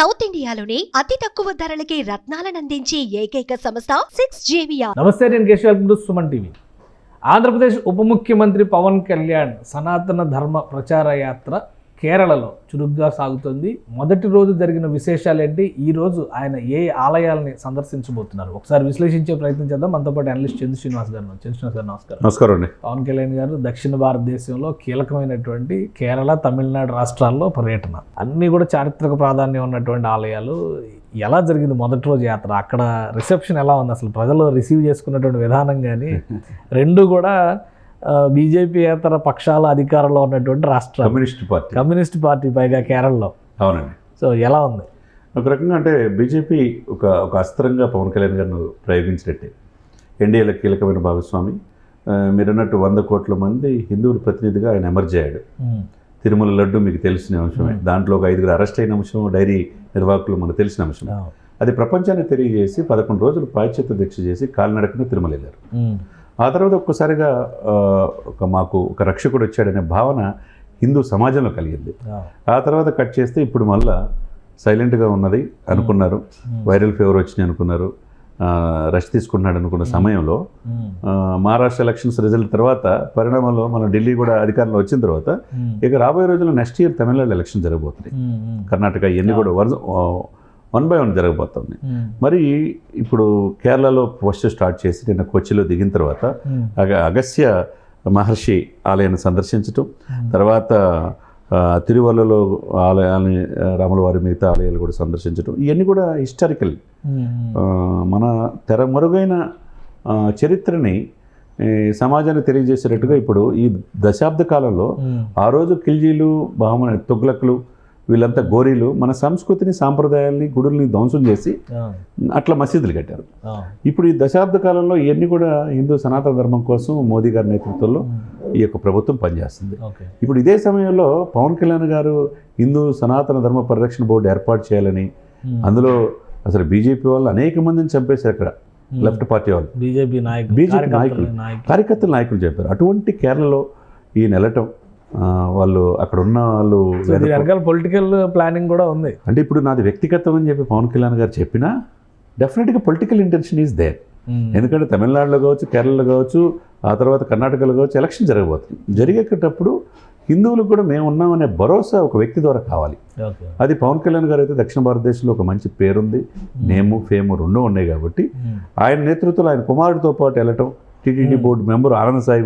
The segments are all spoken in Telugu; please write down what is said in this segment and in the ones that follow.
సౌత్ ఇండియాలోని అతి తక్కువ ధరలకి రత్నాలను అందించే ఏకైక సంస్థ 6JVR. నమస్తే, నేను Keshav. Welcome to Suman TV. Andhra Pradesh ఉప ముఖ్యమంత్రి పవన్ కళ్యాణ్ సనాతన ధర్మ ప్రచార యాత్ర కేరళలో చురుగ్గా సాగుతుంది. మొదటి రోజు జరిగిన విశేషాలు ఏంటి, ఈ రోజు ఆయన ఏ ఆలయాలని సందర్శించబోతున్నారు, ఒకసారి విశ్లేషించే ప్రయత్నం చేద్దాం. మనతో పాటు అనలిస్ట్ చంద్ర శ్రీనివాస్ గారు. నమస్కారం. నమస్కారం అండి. పవన్ కళ్యాణ్ గారు దక్షిణ భారతదేశంలో కీలకమైనటువంటి కేరళ, తమిళనాడు రాష్ట్రాల్లో పర్యటన, అన్నీ కూడా చారిత్రక ప్రాధాన్యం ఉన్నటువంటి ఆలయాలు. ఎలా జరిగింది మొదటి రోజు యాత్ర? అక్కడ రిసెప్షన్ ఎలా ఉంది? అసలు ప్రజలు రిసీవ్ చేసుకున్నటువంటి విధానం కానీ రెండు కూడా బీజేపీ ఏతర పక్షాల అధికారంలో ఉన్నటువంటి రాష్ట్రం, కమ్యూనిస్ట్ పార్టీ పైగా కేరళలో. అవునండి. సో ఎలా ఉంది? ఒక రకంగా అంటే బీజేపీ ఒక అస్త్రంగా పవన్ కళ్యాణ్ గారిని ప్రయోగించినట్టే. ఎన్డీఏలో కీలకమైన భాగస్వామి. మీరన్నట్టు 100 కోట్ల మంది హిందువుల ప్రతినిధిగా ఆయన ఎమర్జ్ అయ్యాడు. తిరుమల లడ్డు మీకు తెలిసిన అంశమే. దాంట్లో ఒక 5 అరెస్ట్ అయిన అంశం, డైరీ నిర్వాహకులు మనకు తెలిసిన అంశం. అది ప్రపంచాన్ని తెలియజేసి 11 రోజులు పాశ్చాత్య దీక్ష చేసి కాలినడకన తిరుమల వెళ్ళారు. ఆ తర్వాత ఒక్కసారిగా మాకు ఒక రక్షకుడు వచ్చాడనే భావన హిందూ సమాజంలో కలిగింది. ఆ తర్వాత కట్ చేస్తే ఇప్పుడు మళ్ళా సైలెంట్గా ఉన్నది అనుకున్నారు. వైరల్ ఫీవర్ వచ్చినాయి అనుకున్నారు. రెస్ట్ తీసుకుంటున్నాడు అనుకున్న సమయంలో మహారాష్ట్ర ఎలక్షన్స్ రిజల్ట్ తర్వాత పరిణామంలో మన ఢిల్లీ కూడా అధికారంలో వచ్చిన తర్వాత ఇక రాబోయే రోజుల్లో నెక్స్ట్ ఇయర్ తమిళనాడు ఎలక్షన్ జరగబోతుంది. కర్ణాటక ఇవన్నీ కూడా 1 by 1 జరగబోతుంది. మరి ఇప్పుడు కేరళలో ఫస్ట్ స్టార్ట్ చేసి నిన్న కొచ్చిలో దిగిన తర్వాత అగస్త్య మహర్షి ఆలయాన్ని సందర్శించటం, తర్వాత తిరువల్లలో ఆలయాన్ని, రాముల వారి మిగతా ఆలయాలు కూడా సందర్శించడం, ఇవన్నీ కూడా హిస్టారికల్. మన తెరమరుగైన చరిత్రని సమాజానికి తెలియజేసేటట్టుగా ఇప్పుడు ఈ దశాబ్ద కాలంలో ఆ రోజు ఖిల్జీలు, తుగ్లక్లు, వీళ్ళంతా గోరీలు మన సంస్కృతిని, సాంప్రదాయాల్ని, గుడుల్ని ధ్వంసం చేసి అట్లా మసీదులు కట్టారు. ఇప్పుడు ఈ దశాబ్ద కాలంలో ఇవన్నీ కూడా హిందూ సనాతన ధర్మం కోసం మోదీ గారి నేతృత్వంలో ఈ యొక్క ప్రభుత్వం పనిచేస్తుంది. ఇప్పుడు ఇదే సమయంలో పవన్ కళ్యాణ్ గారు హిందూ సనాతన ధర్మ పరిరక్షణ బోర్డు ఏర్పాటు చేయాలని, అందులో అసలు బీజేపీ వాళ్ళు అనేక మందిని చంపేశారు. అక్కడ లెఫ్ట్ పార్టీ వాళ్ళు, బీజేపీ నాయకులు, కార్యకర్తల నాయకులు చెప్పారు. అటువంటి కేరళలో ఈయన వెళ్ళటం, వాళ్ళు అక్కడ ఉన్న వాళ్ళు పొలిటికల్ ప్లానింగ్ కూడా ఉంది. అంటే ఇప్పుడు నాది వ్యక్తిగతం అని చెప్పి పవన్ కళ్యాణ్ గారు చెప్పినా డెఫినెట్గా పొలిటికల్ ఇంటెన్షన్ ఈజ్ దేర్. ఎందుకంటే తమిళనాడులో కావచ్చు, కేరళలో కావచ్చు, ఆ తర్వాత కర్ణాటకలో కావచ్చు ఎలక్షన్ జరగబోతుంది. జరిగేటప్పుడు హిందువులకు కూడా మేము ఉన్నామనే భరోసా ఒక వ్యక్తి ద్వారా కావాలి. అది పవన్ కళ్యాణ్ గారు అయితే దక్షిణ భారతదేశంలో ఒక మంచి పేరుంది, నేము ఫేము రెండూ ఉన్నాయి కాబట్టి ఆయన నేతృత్వంలో ఆయన కుమారుడితో పాటు వెళ్ళటం, TTD board member Anand Sai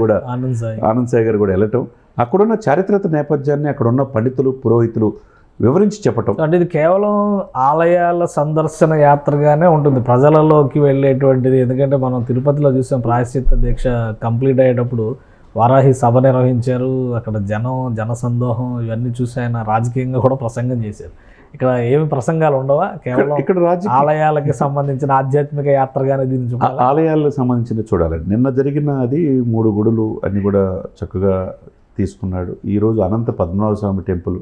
గారు కూడా వెళ్ళటం, అక్కడున్న చారిత్రక నేపథ్యాన్ని అక్కడున్న పండితులు, పురోహితులు వివరించి చెప్పటం. అంటే ఇది కేవలం ఆలయాల సందర్శన యాత్రగానే ఉంటుంది, ప్రజలలోకి వెళ్ళేటువంటిది. ఎందుకంటే మనం తిరుపతిలో చూసాం, ప్రాయశ్చిత్త దీక్ష కంప్లీట్ అయ్యేటప్పుడు వారాహి సభ నిర్వహించారు. అక్కడ జనసందోహం ఇవన్నీ చూసి ఆయన రాజకీయంగా కూడా ప్రసంగం చేశారు. ఇక్కడ ఏమి ప్రసంగాలు ఉండవా? కేవలం ఇక్కడ ఆలయాలకి సంబంధించిన ఆధ్యాత్మిక యాత్రగానే దీన్ని ఆలయాలకు సంబంధించిన చూడాలండి. నిన్న జరిగిన అది 3 గుడులు అన్ని కూడా చక్కగా తీసుకున్నాడు. ఈరోజు అనంత పద్మనాభ స్వామి టెంపుల్,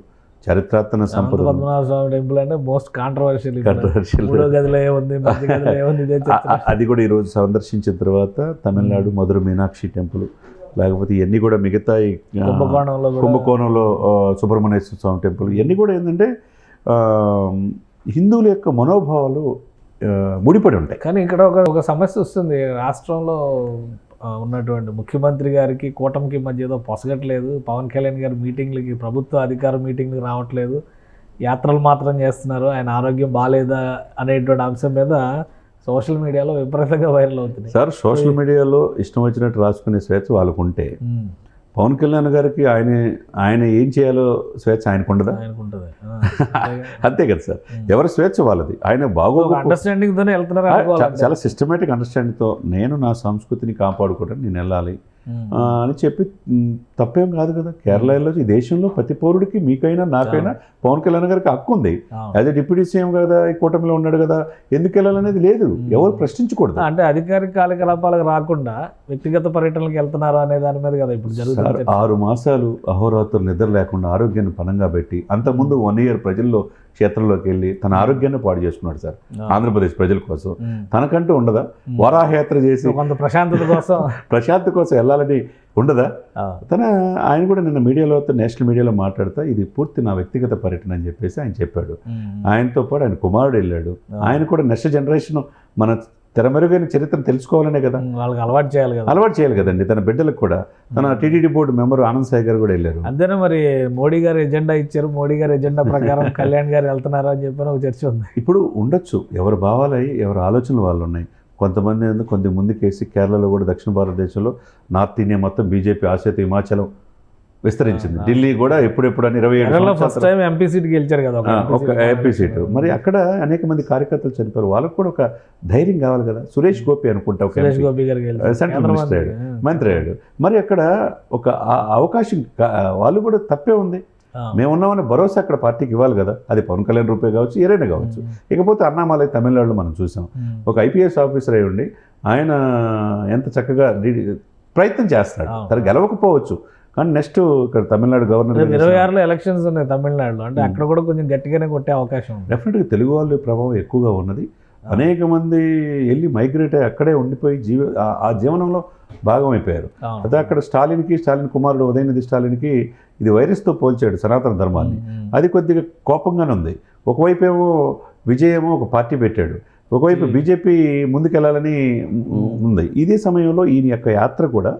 చారిత్రాత్మక సంపద. పద్మనాభ స్వామి టెంపుల్ అంటే మోస్ట్ కాంట్రవర్షియల్. అది కూడా ఈరోజు సందర్శించిన తర్వాత తమిళనాడు మధుర మీనాక్షి టెంపుల్, లేకపోతే ఇవన్నీ కూడా మిగతా కుంభకోణంలో సుబ్రహ్మణ్యేశ్వర స్వామి టెంపుల్, ఇవన్నీ కూడా ఏంటంటే హిందువుల యొక్క మనోభావాలు ముడిపడి ఉంటాయి. కానీ ఇక్కడ ఒక సమస్య వస్తుంది. రాష్ట్రంలో ఉన్నటువంటి ముఖ్యమంత్రి గారికి కూటమికి మధ్య ఏదో పొసగట్లేదు. పవన్ కళ్యాణ్ గారు మీటింగ్లకి, ప్రభుత్వ అధికార మీటింగ్లకి రావట్లేదు, యాత్రలు మాత్రం చేస్తున్నారు. ఆయన ఆరోగ్యం బాగాలేదా అనేటువంటి అంశం మీద సోషల్ మీడియాలో విపరీతంగా వైరల్ అవుతుంది. సార్, సోషల్ మీడియాలో ఇష్టం వచ్చినట్టు రాసుకునే స్వేచ్ఛ వాళ్ళకు ఉంటే పవన్ కళ్యాణ్ గారికి ఆయన ఏం చేయాలో స్వేచ్ఛ ఆయనకు ఉండదా? అంతే కదా సార్, ఎవరి స్వేచ్ఛ వాళ్ళది. ఆయన అండర్స్టాండింగ్తోనే వెళ్తున్నారు. చాలా సిస్టమేటిక్ అండర్స్టాండింగ్తో నేను నా సంస్కృతిని కాపాడుకోవడానికి నేను వెళ్ళాలి అని చెప్పి తప్పేం కాదు కదా. కేరళలో ఈ దేశంలో ప్రతి పౌరుడికి, మీకైనా నాకైనా, పవన్ కళ్యాణ్ గారికి హక్కు ఉంది. యాజ్ ఎ డిప్యూటీ సీఎం కదా, ఈ కూటమిలో ఉన్నాడు కదా, ఎందుకు వెళ్ళాలనేది లేదు, ఎవరు ప్రశ్నించకూడదు. అంటే అధికారిక కార్యకలాపాలకు రాకుండా వ్యక్తిగత పర్యటనలకు వెళ్తున్నారు అనే దాని మీద కదా ఇప్పుడు జరుగుతుంది. 6 మాసాలు అహోరాత్రులు నిద్ర లేకుండా ఆరోగ్యాన్ని పనంగా పెట్టి, అంతకుముందు 1 year ప్రజల్లో క్షేత్రంలోకి వెళ్ళి తన ఆరోగ్యాన్ని పాడు చేసుకున్నాడు సార్ ఆంధ్రప్రదేశ్ ప్రజల కోసం. తనకంటూ ఉండదా వరాహయాత్ర చేసి కొంత ప్రశాంతత కోసం ప్రశాంతత కోసం వెళ్ళాలని ఉండదా? ఆయన కూడా నిన్న మీడియాలో నేషనల్ మీడియాలో మాట్లాడుతూ ఇది పూర్తి నా వ్యక్తిగత పర్యటన అని చెప్పేసి ఆయన చెప్పాడు. ఆయనతో పాటు ఆయన కుమారుడు వెళ్ళాడు. ఆయన కూడా నెక్స్ట్ జనరేషన్ మన తెరమెరుగైన చరిత్రను తెలుసుకోవాలనే కదా, వాళ్ళకి అలవాటు చేయాలి కదండి. తన బిడ్డలకు కూడా తన TTD board member Anand Sai గారు కూడా వెళ్ళారు. అంతేనా మరి మోడీ గారు ఎజెండా ఇచ్చారు, మోడీ గారు ఎజెండా ప్రకారం కళ్యాణ్ గారు వెళ్తున్నారు అని చెప్పి ఒక చర్చ ఉంది. ఇప్పుడు ఉండొచ్చు, ఎవరు భావాలయ్యి ఎవరు ఆలోచనలు వాళ్ళు ఉన్నాయి. కొంతమంది కొద్ది ముందుకేసి కేరళలో కూడా దక్షిణ భారతదేశంలో నార్త్ ఇండియా మొత్తం బీజేపీ ఆసేతు హిమాచలం విస్తరించింది. ఢిల్లీ కూడా ఎప్పుడెప్పుడు 27 ఫస్ట్ టైం ఎంపీ సీట్ గెలిచారు కదా ఒక ఎంపీ సీటు. మరి అక్కడ అనేక మంది కార్యకర్తలు చనిపోయారు. వాళ్ళకు కూడా ఒక ధైర్యం కావాలి కదా. సురేష్ గోపి అనుకుంటా సెంట్రల్ మినిస్టర్ అయ్యాడు, మంత్రి అయ్యాడు. మరి అక్కడ ఒక అవకాశం వాళ్ళు కూడా తప్పే ఉంది. మేమున్నామని భరోసా అక్కడ పార్టీకి ఇవ్వాలి కదా. అది పవన్ కళ్యాణ్ రూపే కావచ్చు, ఏదైనా కావచ్చు. ఇకపోతే అన్నామలై తమిళనాడులో మనం చూసాం. ఒక ఐపీఎస్ ఆఫీసర్ అయి ఉండి ఆయన ఎంత చక్కగా ప్రయత్నం చేస్తున్నాడు. తను గెలవకపోవచ్చు కానీ నెక్స్ట్ ఇక్కడ తమిళనాడు గవర్నర్ 26లో ఎలక్షన్స్ ఉన్నాయి తమిళనాడులో. అంటే అక్కడ కూడా కొంచెం గట్టిగానే కొట్టే అవకాశం ఉంది. డెఫినెట్గా తెలుగు వాళ్ళ ప్రభావం ఎక్కువగా ఉన్నది. అనేక మంది వెళ్ళి మైగ్రేట్ అయ్యి అక్కడే ఉండిపోయి ఆ జీవనంలో భాగమైపోయారు. అదే అక్కడ స్టాలిన్ కుమారుడు ఉదయనిధి స్టాలిన్కి ఇది వైరస్తో పోల్చాడు సనాతన ధర్మాన్ని. అది కొద్దిగా కోపంగానే ఉంది. ఒకవైపు ఏమో విజయేమో ఒక పార్టీ పెట్టాడు, ఒకవైపు బీజేపీ ముందుకెళ్లాలని ఉంది. ఇదే సమయంలో ఈయన యొక్క యాత్ర కూడా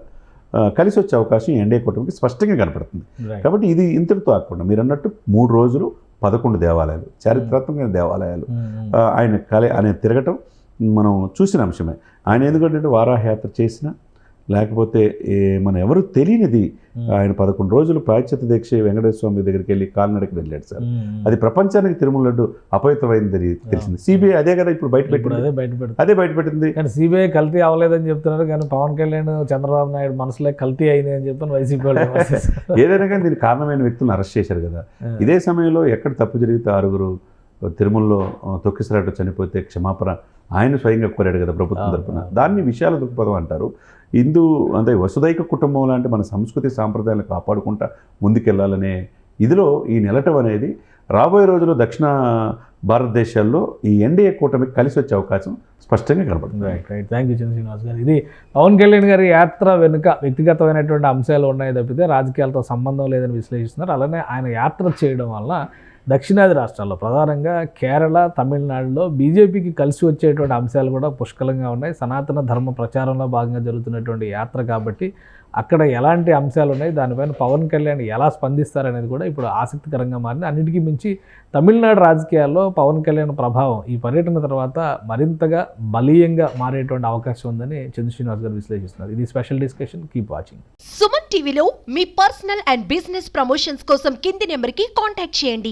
కలిసి వచ్చే అవకాశం ఎన్డీఏ కూటమికి స్పష్టంగా కనపడుతుంది. కాబట్టి ఇది ఇంతటితో ఆకుండా మీరు అన్నట్టు 3 రోజులు 11 దేవాలయాలు, చారిత్రాత్మకమైన దేవాలయాలు ఆయన తిరగటం మనం చూసిన అంశమే. ఆయన ఎందుకంటే వారాహయాత్ర చేసిన లేకపోతే మనం ఎవరు తెలియనిది ఆయన 11 రోజులు ప్రాయశ్చిత్త దీక్ష వెంకటేశ్వర స్వామి దగ్గరికి వెళ్ళి కాలినడకకి వెళ్ళాడు సార్. అది ప్రపంచానికి తిరుమల లడ్డు అపవిత్రమైంది తెలిసింది. సిబిఐ అదే కదా ఇప్పుడు బయటపెట్టింది. కానీ సిబిఐ కల్తీ అవ్వలేదని చెప్తున్నారు. కానీ పవన్ కళ్యాణ్ చంద్రబాబు నాయుడు మనసులో కల్తీ అయినాయి అని చెప్పి వైసీపీ ఏదైనా కానీ దీనికి కారణమైన వ్యక్తులను అరెస్ట్ చేశారు కదా. ఇదే సమయంలో ఎక్కడ తప్పు జరిగితే 6 తిరుమలలో తొక్కిసలాట చనిపోతే క్షమాపణ ఆయన స్వయంగా కోరాడు కదా ప్రభుత్వం తరఫున. దాన్ని విశాల దృక్పథం అంటారు. అంటే వసుదైక కుటుంబం లాంటి మన సంస్కృతి సాంప్రదాయాలను కాపాడుకుంటా ముందుకెళ్లాలనే ఇదిలో ఈ నిలటం అనేది రాబోయే రోజుల్లో దక్షిణ భారతదేశాల్లో ఈ ఎన్డీఏ కూటమికి కలిసి వచ్చే అవకాశం స్పష్టంగా కనపడుతుంది. రైట్. థ్యాంక్ యూ శ్రీనివాస్ గారు. ఇది పవన్ కళ్యాణ్ గారి యాత్ర వెనుక వ్యక్తిగతమైనటువంటి అంశాలు ఉన్నాయి తప్పితే రాజకీయాలతో సంబంధం లేదని విశ్లేషిస్తున్నారు. అలానే ఆయన యాత్ర చేయడం వల్ల దక్షిణాది రాష్ట్రాల్లో ప్రధానంగా కేరళ, తమిళనాడులో బీజేపీకి కలిసి వచ్చేటువంటి అంశాలు కూడా పుష్కలంగా ఉన్నాయి. సనాతన ధర్మ ప్రచారంలో భాగంగా జరుగుతున్నటువంటి యాత్ర కాబట్టి అక్కడ ఎలాంటి అంశాలు ఉన్నాయి, దానిపైన పవన్ కళ్యాణ్ ఎలా స్పందిస్తారనేది కూడా ఇప్పుడు ఆసక్తికరంగా మారింది. అన్నిటికీ మించి తమిళనాడు రాజకీయాల్లో పవన్ కళ్యాణ్ ప్రభావం ఈ పర్యటన తర్వాత మరింతగా బలీయంగా మారేటువంటి అవకాశం ఉందని చంద్ర శ్రీనివాస్ గారు విశ్లేషిస్తున్నారు. ఇది special discussion. Keep watching. Suman టీవీలో మీ పర్సనల్ అండ్ బిజినెస్ ప్రమోషన్స్ కోసం కింది నెంబర్కి కాంటాక్ట్ చేయండి.